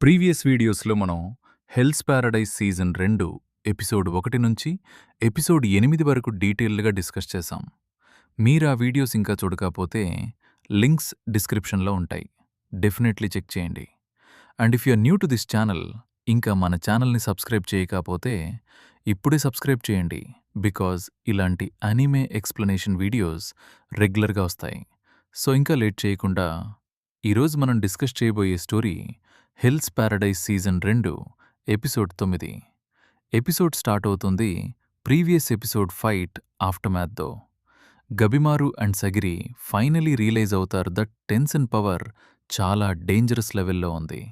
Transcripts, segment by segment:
Previous వీడియోస్లో మనం హెల్స్ Paradise season 2 episode 1 నుంచి ఎపిసోడ్ 8 వరకు డీటెయిల్డ్గా డిస్కస్ చేశాం. మీరు ఆ వీడియోస్ ఇంకా చూడకపోతే లింక్స్ డిస్క్రిప్షన్లో ఉంటాయి. డెఫినెట్లీ చెక్ చేయండి. And if you are new to this channel, ఇంకా మన ఛానల్ని సబ్స్క్రైబ్ చేయకపోతే ఇప్పుడే సబ్స్క్రైబ్ చేయండి. బికాజ్ ఇలాంటి అనిమే ఎక్స్ప్లెనేషన్ వీడియోస్ రెగ్యులర్గా వస్తాయి. సో ఇంకా లేట్ చేయకుండా ఈరోజు మనం డిస్కస్ చేయబోయే story Hell's Paradise season 2 episode 9. Episode start అవుతుంది ప్రీవియస్ ఎపిసోడ్ ఫైట్ ఆఫ్టర్ మ్యాథ్తో. Gabimaru and Sagiri finally realise అవుతారు దట్ టెన్సన్ పవర్ చాలా డేంజరస్ లెవెల్లో ఉంది.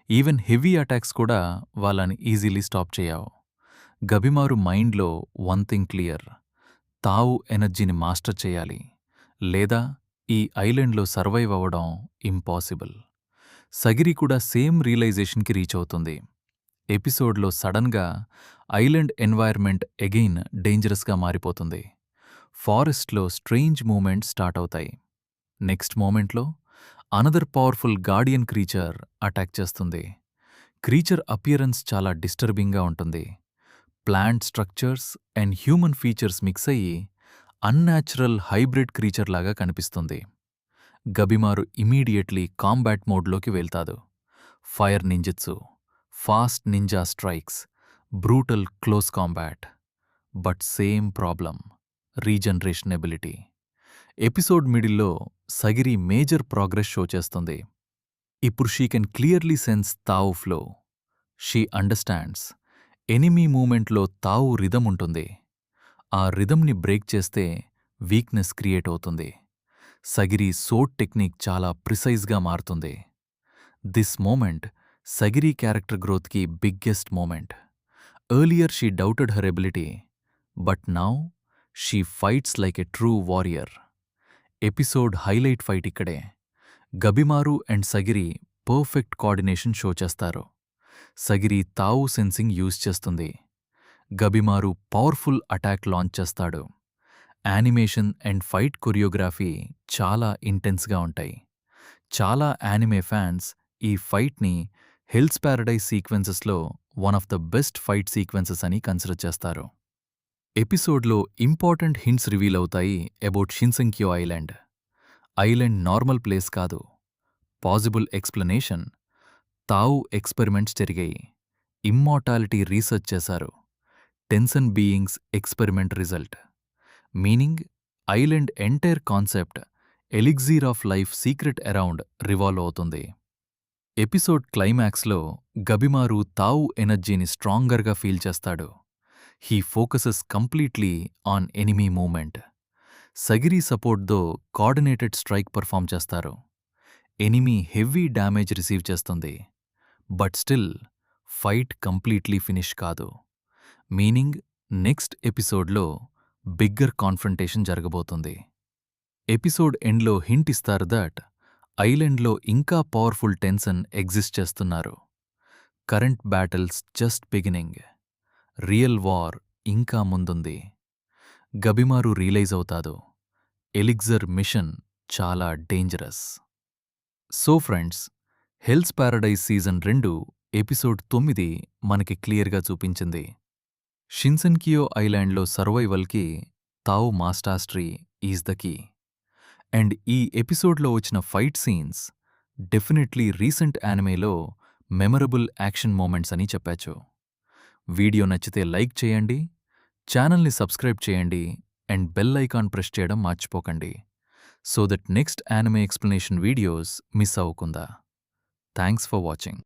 ఈవెన్ హెవీ అటాక్స్ కూడా వాళ్ళని ఈజీలీ స్టాప్ చేయవు. గబిమారు మైండ్లో వన్ థింగ్ క్లియర్: తావు ఎనర్జీని మాస్టర్ చేయాలి, లేదా ఈ ఐలాండ్లో సర్వైవ్ అవ్వడం ఇంపాసిబుల్. సగిరి కూడా సేమ్ రియలైజేషన్కి రీచ్ అవుతుంది. ఎపిసోడ్లో సడన్గా ఐలాండ్ ఎన్వైర్మెంట్ అగైన్ డేంజరస్గా మారిపోతుంది. ఫారెస్ట్లో స్ట్రేంజ్ మూమెంట్స్ స్టార్ట్ అవుతాయి. నెక్స్ట్ మూమెంట్లో another powerful guardian creature attack చేస్తుంది. క్రీచర్ అపియరెన్స్ చాలా డిస్టర్బింగ్గా ఉంటుంది. Plant structures and human features mix అయ్యి అన్యాచురల్ హైబ్రిడ్ క్రీచర్ లాగా కనిపిస్తుంది. గబిమారు ఇమీడియట్లీ కాంబాట్ మోడ్లోకి వెళ్తాడు. Fire ninjutsu, fast ninja strikes, brutal close combat. But same problem: regeneration ability. Episode మిడిల్లో సగిరి మేజర్ ప్రోగ్రెస్ షో చేస్తుంది. ఇప్పుడు she can clearly sense Tao flow. She understands enemy మూమెంట్లో తావు rhythm ఉంటుంది. ఆ రిథమ్ని బ్రేక్ చేస్తే వీక్నెస్ క్రియేట్ అవుతుంది. సగిరి సోడ్ టెక్నిక్ చాలా ప్రిసైజ్గా మారుతుంది. దిస్ మూమెంట్ సగిరి క్యారెక్టర్ గ్రోత్కి biggest moment. Earlier she doubted her ability, but now she fights like a true warrior. Episode highlight fight ఇక్కడే. Gabimaru and Sagiri perfect coordination show చేస్తారు. Sagiri Tao sensing use చేస్తుంది. Gabimaru powerful attack launch చేస్తాడు. Animation and fight choreography చాలా ఇంటెన్స్గా ఉంటాయి. చాలా anime fans ఈ ఫైట్ని Hell's Paradise సీక్వెన్సెస్లో one of the best fight sequences అని కన్సిడర్ చేస్తారు. ఎపిసోడ్లో ఇంపార్టెంట్ హింట్స్ రివీల్ అవుతాయి about Shinsenkyo island. Island normal place కాదు. పాజిబుల్ ఎక్స్ప్లెనేషన్: తావు ఎక్స్పెరిమెంట్స్ జరిగాయి. ఇమ్మార్టాలిటీ రీసెర్చ్ చేశారు. Tensen beings experiment result. Meaning island entire concept elixir of life secret around revolve అవుతుంది. Episode క్లైమాక్స్లో Gabimaru Tao ఎనర్జీని స్ట్రాంగర్గా feel చేస్తాడు. He focuses completely on enemy moment. Sagiri సపోర్ట్తో coordinated strike perform చేస్తారు. Enemy heavy damage receive చేస్తుంది. But still fight completely finish కాదు. Meaning next ఎపిసోడ్లో బిగ్గర్ కాన్ఫ్రంటేషన్ జరగబోతుంది. ఎపిసోడ్ ఎండ్లో హింట్ ఇస్తారు దట్ ఐలాండ్లో ఇంకా పవర్ఫుల్ టెన్సన్ ఎగ్జిస్ట్ చేస్తున్నారు. Current battles just beginning. Real war ఇంకా ముందుంది. గబిమారు రియలైజ్ అవుతాడు ఎలిక్సర్ మిషన్ చాలా dangerous. So friends, Hell's Paradise season 2 episode 9 మనకి క్లియర్గా చూపించింది షిన్సెన్కియో ఐలాండ్లో సర్వైవల్కి Tao mastery is the key. And ఈ ఎపిసోడ్లో వచ్చిన ఫైట్ సీన్స్ డెఫినెట్లీ రీసెంట్ యానిమేలో మెమరబుల్ యాక్షన్ మూమెంట్స్ అని చెప్పచ్చు. వీడియో నచ్చితే లైక్ చేయండి, ఛానల్ని సబ్స్క్రైబ్ చేయండి అండ్ బెల్ ఐకాన్ ప్రెస్ చేయడం మర్చిపోకండి, so that next anime explanation videos miss అవ్వకుండా. Thanks for watching.